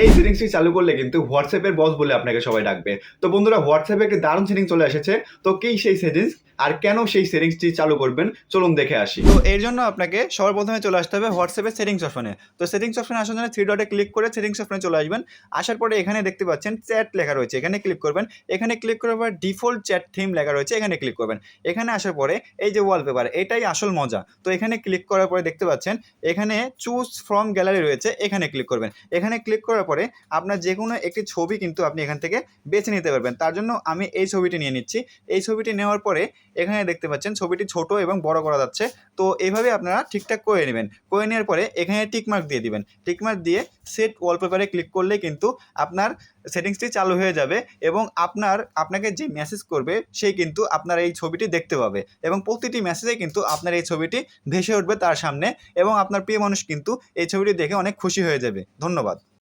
এই সেটিংসটি চালু করলে কিন্তু হোয়াটসঅ্যাপের বস বলে আপনাকে সবাই ডাকবে। তো বন্ধুরা, হোয়াটসঅ্যাপে একটি দারুণ সেটিং চলে এসেছে। তো কি সেই সেটিংস আর কেন সেই সেটিংসটি চালু করবেন, চলুন দেখে আসি। তো এর জন্য আপনাকে সবার প্রথমে চলে আসতে হবে হোয়াটসঅ্যাপের সেটিংস অপশনে। তো সেটিংস অপশনে আসার জন্য থ্রি ডটে ক্লিক করে সেটিংস অপশনে চলে আসবেন। আসার পরে এখানে দেখতে পাচ্ছেন চ্যাট লেখা রয়েছে, এখানে ক্লিক করবেন। এখানে ক্লিক করার পর ডিফল্ট চ্যাট থিম লেখা রয়েছে, এখানে ক্লিক করবেন। এখানে আসার পরে এই যে ওয়ালপেপার, এটাই আসল মজা। তো এখানে ক্লিক করার পরে দেখতে পাচ্ছেন এখানে চুজ ফ্রম গ্যালারি রয়েছে, এখানে ক্লিক করবেন। এখানে ক্লিক করার পরে আপনার যে কোনো একটি ছবি কিন্তু আপনি এখান থেকে বেছে নিতে পারবেন। তার জন্য আমি এই ছবিটি নিয়ে নিচ্ছি। এই ছবিটি নেওয়ার পরে এখানে দেখতে পাচ্ছেন ছবিটি ছোট এবং বড় করা যাচ্ছে। তো এইভাবে আপনারা ঠিকঠাক করে নেবেন। করে নেওয়ার পরে এখানে টিকমার্ক দিয়ে দিবেন। টিকমার্ক দিয়ে সেট ওয়ালপেপারে ক্লিক করলে কিন্তু আপনার সেটিংসটি চালু হয়ে যাবে এবং আপনাকে যে মেসেজ করবে সে কিন্তু আপনার এই ছবিটি দেখতে পাবে এবং প্রতিটি মেসেজে কিন্তু আপনার এই ছবিটি ভেসে উঠবে তার সামনে এবং আপনার প্রিয় মানুষ কিন্তু এই ছবিটি দেখে অনেক খুশি হয়ে যাবে। ধন্যবাদ।